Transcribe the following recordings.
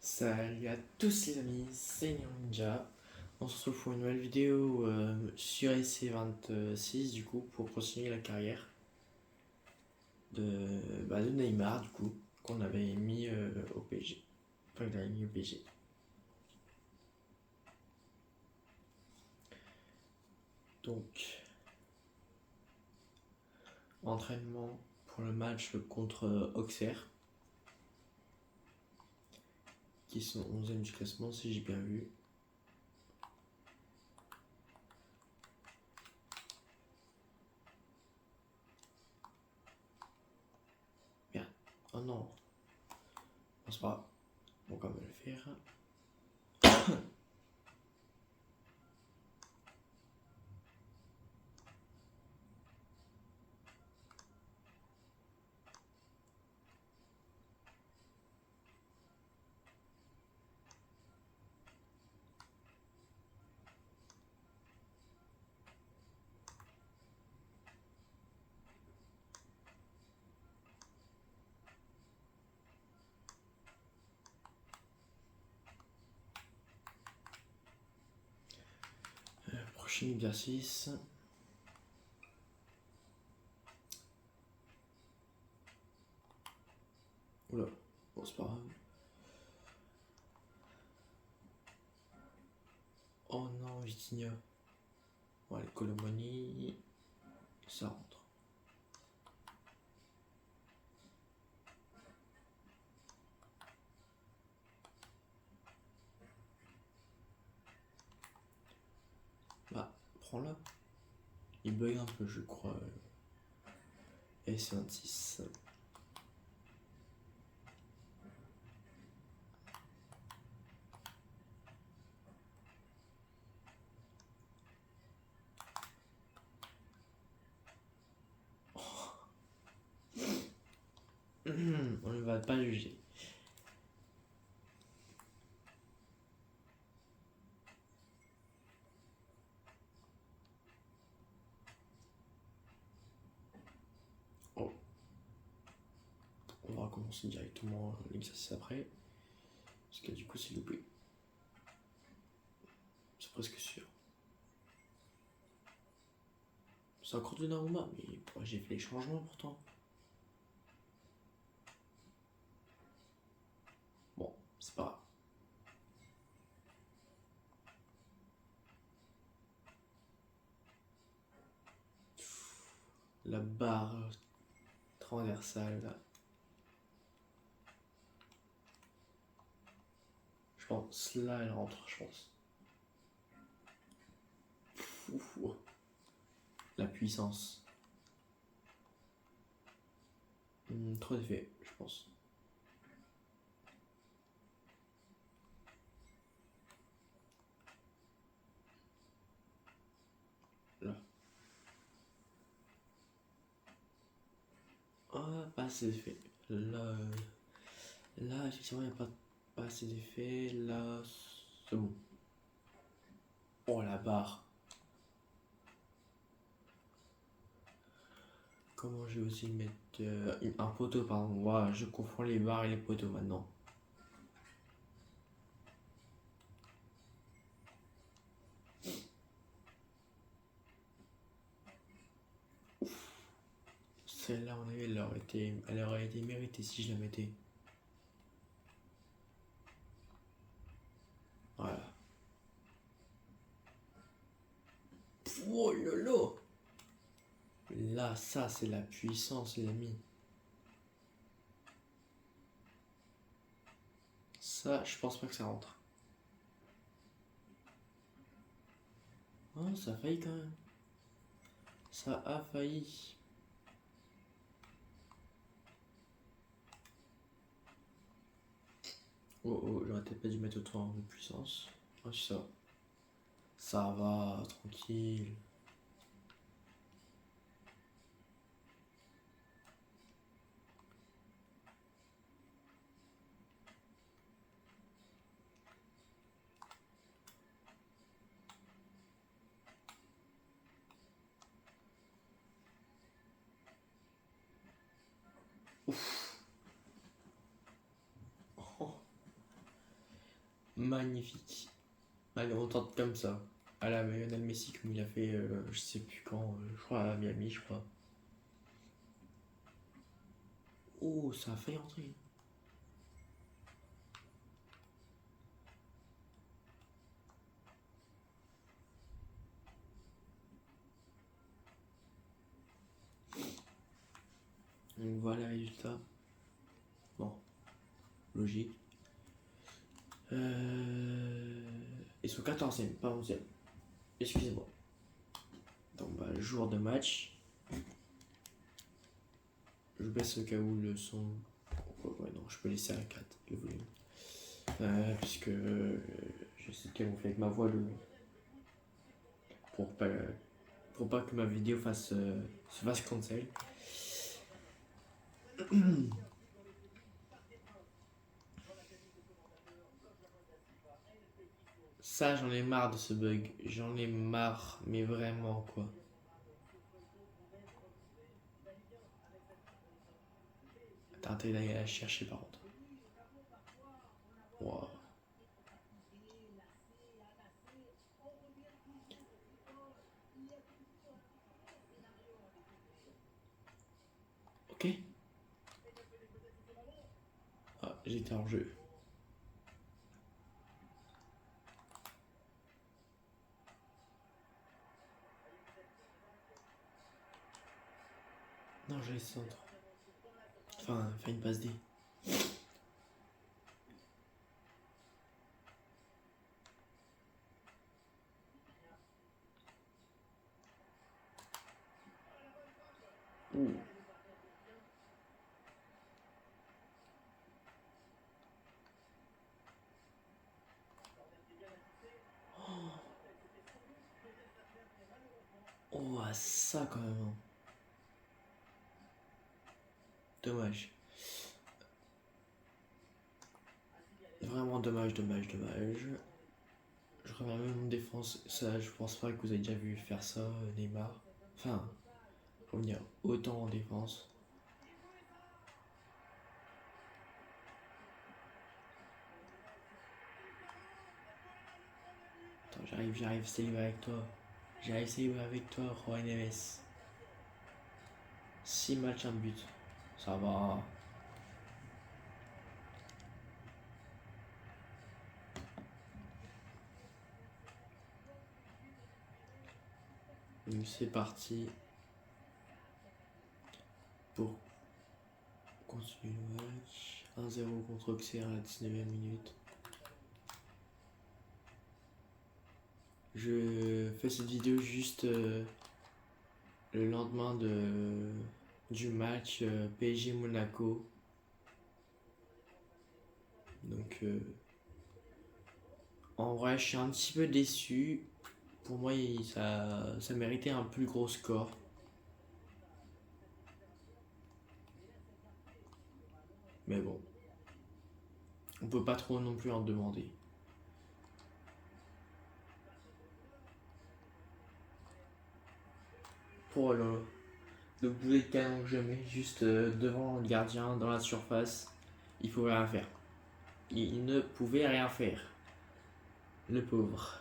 Salut à tous les amis, c'est Ninja. On se retrouve pour une nouvelle vidéo sur SC26 du coup pour continuer la carrière de Neymar du coup qu'on avait mis au PSG. Enfin qu'il avait mis au PSG. Donc entraînement pour le match contre Auxerre qui sont 11e du classement si j'ai bien vu. Merde, oh non, c'est pas grave. On va quand même le faire. Prochain exercice. Oula, bon c'est pas grave. Oh non, Vitinha. Ouais, les Colomoni, ça rentre. Bah, prends-la. Il bug un peu, je crois. S26. On ne va pas juger. Oh. On va recommencer directement l'exercice après. Parce que du coup, c'est loupé. C'est presque sûr. C'est encore de Naruma, mais j'ai fait les changements pourtant. Bon, c'est pas grave. La barre transversale là. Je pense là elle rentre, je pense. Ouf. La puissance. Trop d'effets, je pense. Là. Ah, pas assez d'effets. Là, là, effectivement, il n'y a pas assez d'effets. Là, c'est bon. Oh, la barre. Comment j'ai aussi mettre un poteau, pardon. Wow, je confonds les barres et les poteaux maintenant. Celle-là, on avait, elle aurait été méritée si je la mettais. Voilà. Oh lolo. Là, ça, c'est la puissance, les amis. Ça, je pense pas que ça rentre. Oh, ça a failli quand même. Ça a failli. Oh, oh, j'aurais peut-être pas dû mettre autant de puissance. Oh, ça. Ça va, tranquille. Ouf. Oh. magnifique. Allez, on tente comme ça. À la Lionel Messi, comme il a fait, je sais plus quand, je crois à Miami, je crois. Oh, ça a failli entrer. Donc voilà le résultat. Bon, logique. Ils sont 14e, pas 11e. Excusez-moi. Donc, bah, jour de match. Je baisse au cas où le son. Ouais, non, je peux laisser à 4 le volume. Puisque je sais qu'elles vont faire avec ma voix pour pas que ma vidéo se fasse cancel. Ça, j'en ai marre de ce bug. J'en ai marre, mais vraiment quoi. T'as intérêt d'aller la chercher par contre. Wow. Ok. Ah, j'étais en jeu. Non, j'ai centre. Enfin, fait une passe D. Ouh. Oh, ah, ça quand même. Dommage. Vraiment dommage. Je reviens même en défense. Ça, je pense pas que vous avez déjà vu faire ça, Neymar. Enfin, revenir autant en défense. Attends, j'arrive, célébrer avec toi. J'arrive célébrer avec toi, Juan Neves. 6 matchs, un but. Ça va. Donc c'est parti pour continuer le match. 1-0 contre Auxerre à la 19e minute. Je fais cette vidéo juste le lendemain du match PSG Monaco. Donc en vrai je suis un petit peu déçu. Pour moi ça méritait un plus gros score. Mais bon, on peut pas trop non plus en demander. Pour le boulet de canon que je mets juste devant le gardien dans la surface, il pouvait rien faire. Il ne pouvait rien faire. Le pauvre.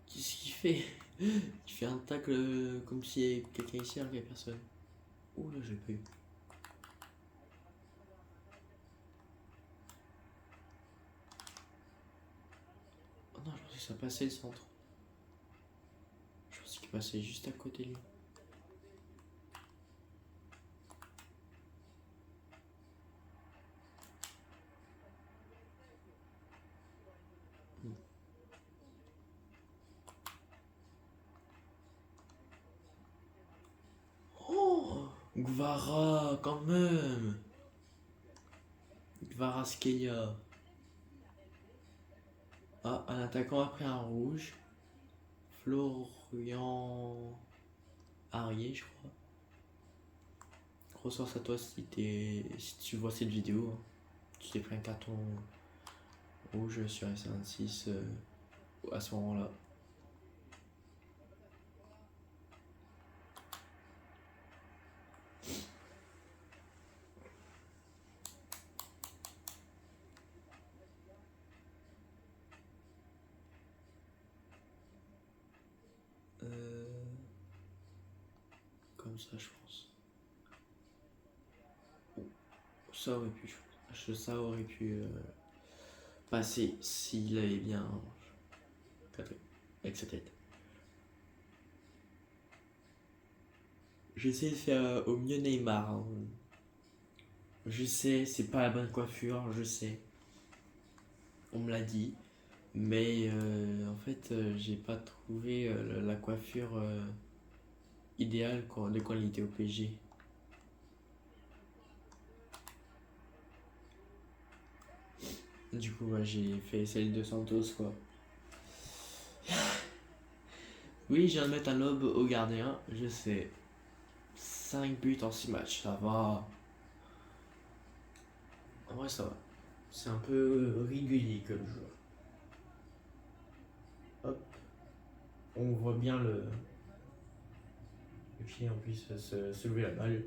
Qu'est-ce qu'il fait? Il fait un tacle comme si quelqu'un ici alors qu'il n'y avait personne. Ouh là, j'ai pas eu. Oh non, je pensais que ça passait le centre. Je pensais qu'il passait juste à côté de lui. Oh, Gvara, quand même. Gvaraskelia. Ah, un attaquant a pris un rouge. Florian Arié, je crois. Grosse force à toi si tu vois cette vidéo. Tu t'es pris un carton rouge sur S26. à ce moment-là. Comme ça, je pense. Ça aurait pu, ça aurait pu passer s'il avait bien cadré avec sa tête. J'essaie de faire au mieux Neymar, hein. Je sais, c'est pas la bonne coiffure, je sais. On me l'a dit. Mais en fait, j'ai pas trouvé la coiffure idéale dès quand il était au PSG. Du coup, bah, j'ai fait celle de Santos, quoi. Oui, je viens de mettre un lob au gardien, je sais. 5 buts en 6 matchs, ça va. En vrai, ça va. C'est un peu régulier comme joueur. Hop. On voit bien le pied en plus se lever la balle.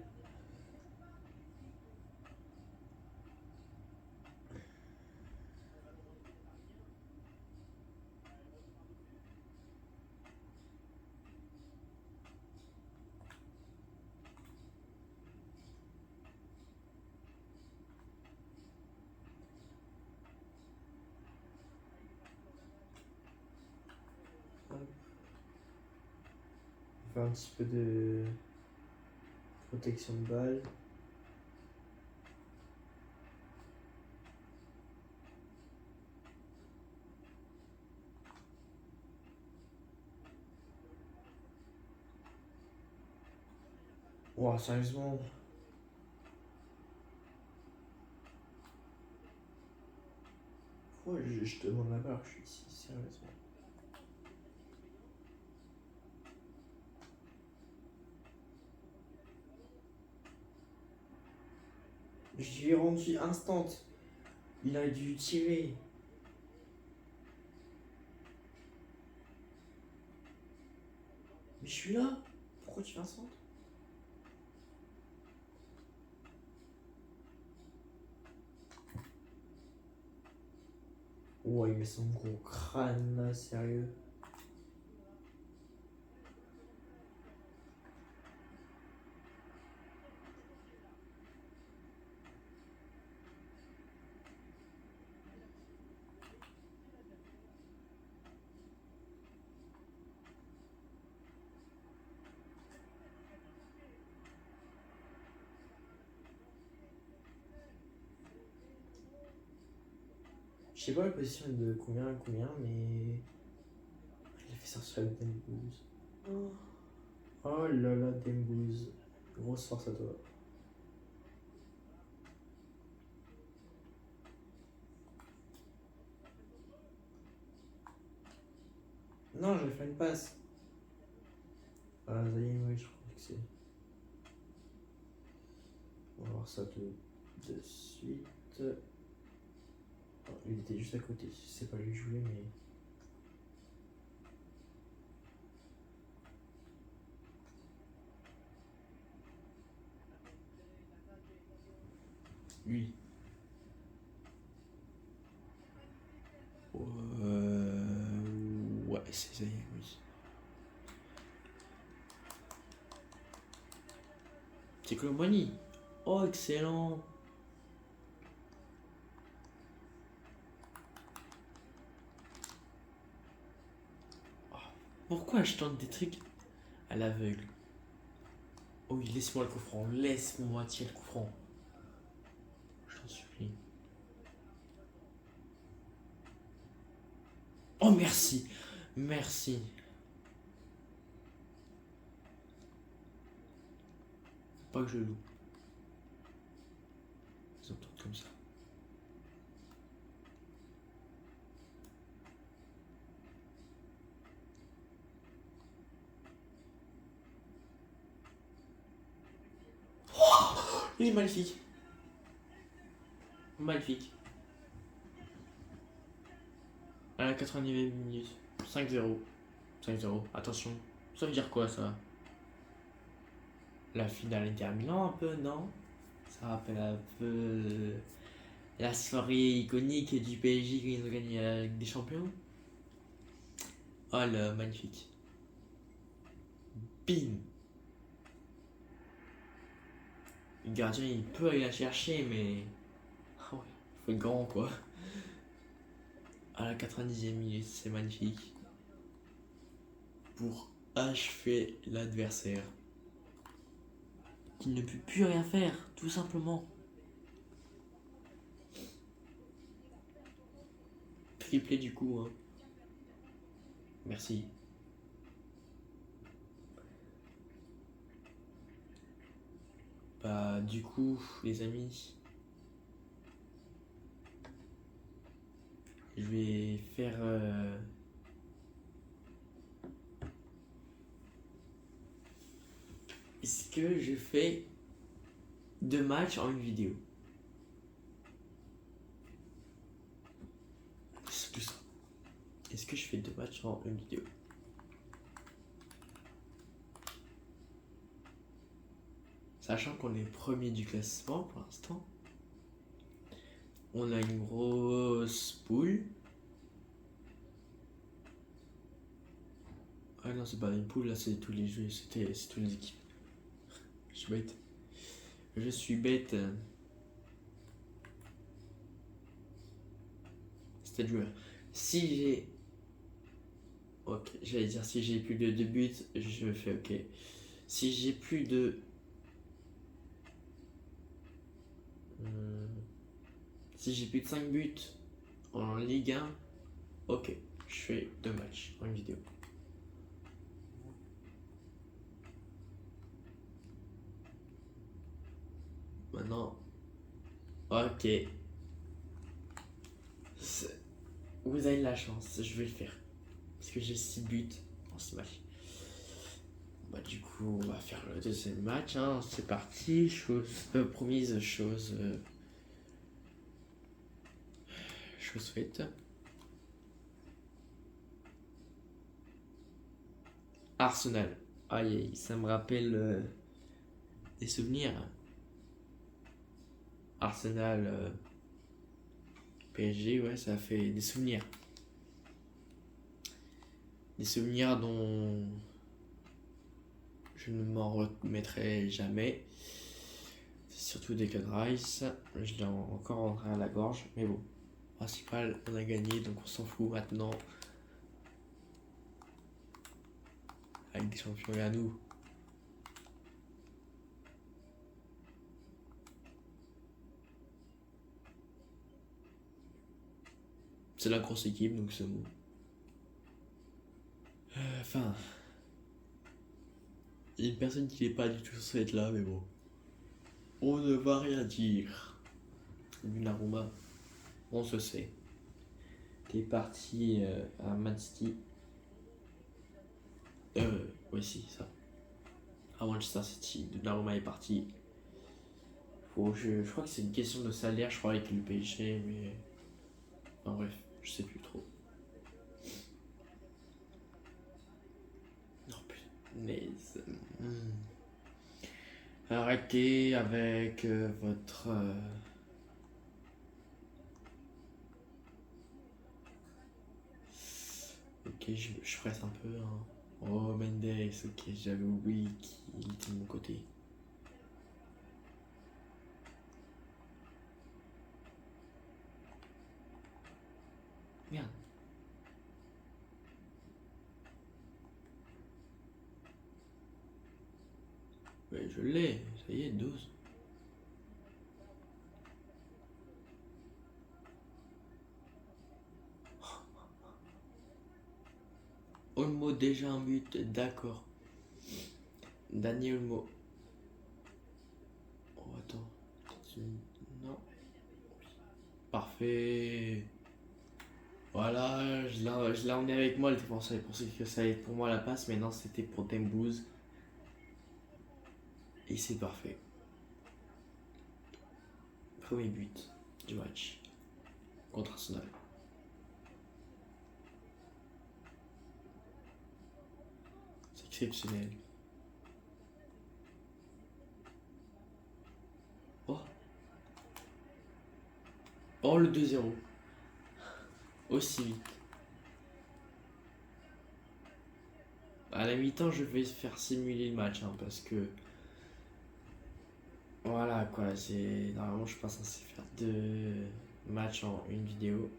Hop. Faire un petit peu de protection de balle. Ouah, sérieusement. Pourquoi je te demande la barre, je suis ici, sérieusement. Je lui ai rendu instant. Il a dû tirer. Mais je suis là. Pourquoi tu fais un centre? Ouais, il met son gros crâne là, sérieux. Je sais pas la position de combien à combien, mais. Il a fait sortir le Dembouz. Oh là là, Dembouz. Grosse force à toi. Non, j'ai fait une passe. Ah, ça y est, oui, je crois que c'est. On va voir ça tout de suite. Oh, il était juste à côté. Je sais pas lui jouer, mais. Lui. Ouais, c'est ça y est, oui. C'est Colomboigny. Oh, excellent. Pourquoi je tente des trucs à l'aveugle? Oh oui, laisse-moi le coup franc. Laisse-moi tirer le coup franc. Je t'en supplie. Oh, merci. Merci. Faut pas que je loupe. Ils entendent comme ça. Il est magnifique. Magnifique. À la 89e minute. 5-0. 5-0. Attention. Ça veut dire quoi ça? La finale Inter Milan un peu, non? Ça rappelle un peu la soirée iconique du PSG quand ils ont gagné la Ligue des Champions. Oh là, magnifique. Bim! Le gardien il peut aller la chercher, mais. Ah ouais, faut être grand quoi. À la 90e minute, c'est magnifique. Pour achever l'adversaire. Qui ne peut plus rien faire, tout simplement. Triplé du coup, hein. Merci. Bah, du coup, les amis, je vais faire. Est-ce que je fais 2 matchs en une vidéo? C'est tout ça. Est-ce que je fais 2 matchs en une vidéo? Sachant qu'on est premier du classement pour l'instant. On a une grosse poule. Ah non, c'est pas une poule, là, c'est tous les jeux, c'est toutes les équipes. Je suis bête. Je suis bête. C'est-à-dire, si j'ai. Ok, j'allais dire si j'ai plus de 2 buts, je fais ok. Si j'ai plus de. Si j'ai plus de 5 buts en Ligue 1, ok, je fais 2 matchs en une vidéo. Maintenant, ok. Vous avez de la chance, je vais le faire. Parce que j'ai 6 buts en 6 matchs. Bah, du coup, on va faire le deuxième match. Hein. C'est parti. Chose promise, chose faite. Arsenal. Aïe, aïe, ça me rappelle des souvenirs. Arsenal, PSG, ouais, ça fait des souvenirs. Des souvenirs dont je ne m'en remettrai jamais. C'est surtout des Declan Rice. Je l'ai encore rentré à la gorge. Mais bon, principal, on a gagné, donc on s'en fout maintenant. Avec des champions et à nous. C'est la grosse équipe, donc c'est bon. Enfin, il y a une personne qui n'est pas du tout censée être là, mais bon. On ne va rien dire. Donnarumma, on se sait. T'es parti à Man City. Ouais, si, ça. À Manchester City, Donnarumma est parti. Je crois que c'est une question de salaire, je crois, avec le PSG, mais. Enfin bref, je sais plus trop. Non, mais. Arrêtez avec votre. Ok, je presse un peu. Hein. Oh, Mendes, ok, j'avais oublié qu'il était de mon côté. Merde. Ouais, je l'ai, ça y est, 12. Olmo déjà un but, d'accord. Daniel Olmo. Oh, attends. Non. Parfait. Voilà, je l'ai emmené avec moi le défenseur. Il pensait que ça allait être pour moi la passe, mais non, c'était pour Dembouz. Et c'est parfait. Premier but du match contre Arsenal. exceptionnel. Oh, oh le 2-0. Aussi vite. À la mi-temps, je vais faire simuler le match hein, parce que voilà quoi, c'est normalement je suis pas censé faire deux matchs en une vidéo.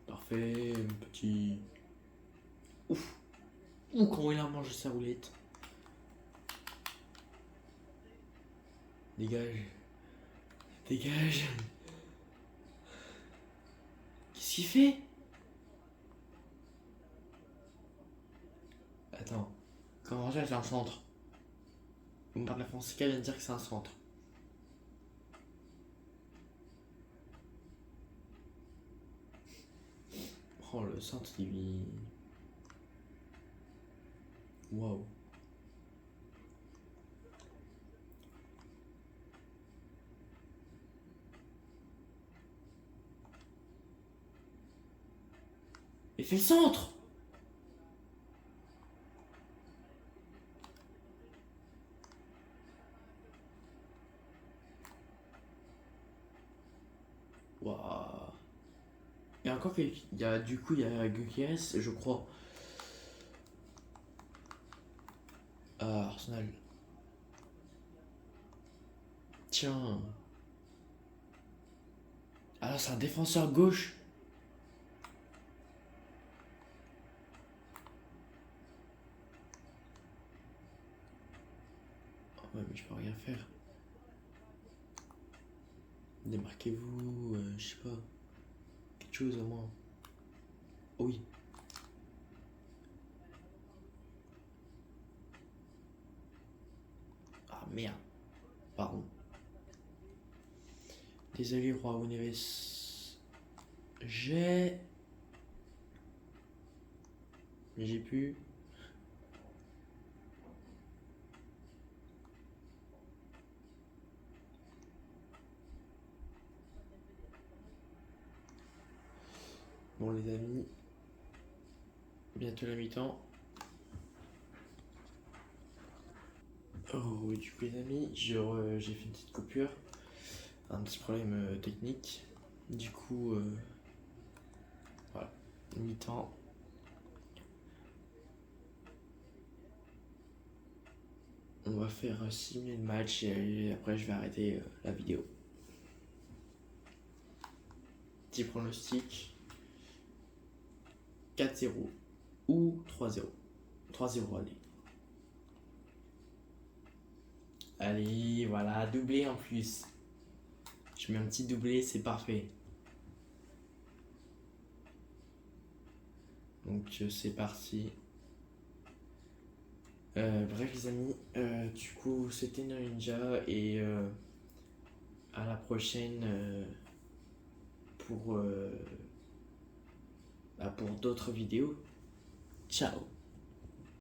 Parfait, un petit. Ouf! Ouh, comment il a mangé sa roulette! Dégage! Dégage! Qu'est-ce qu'il fait? Attends, comment ça, c'est un centre? Bombard de la Fonseca vient de dire que c'est un centre. Oh, le centre, il. Waouh! Il fait le centre! Waouh! Et encore qu'il y a du coup il y a Gukeres, je crois. Ah, Arsenal. Tiens. Ah, c'est un défenseur gauche. Ouais, mais je peux rien faire. Démarquez-vous, je sais pas. Quelque chose au moins. Oh oui. Ah merde. Pardon. Désolé, Roi Neves. J'ai. Mais j'ai pu. Bon, les amis. Bientôt la mi-temps. Oh oui, du coup, les amis, j'ai fait une petite coupure. Un petit problème technique. Du coup, voilà. Mi-temps. On va faire simuler le match et après je vais arrêter la vidéo. Petit pronostic 4-0 ou 3-0. 3-0, allez. Allez, voilà, doublé en plus. Je mets un petit doublé, c'est parfait. Donc c'est parti. Bref les amis, du coup c'était Ninja et à la prochaine pour d'autres vidéos. Ciao.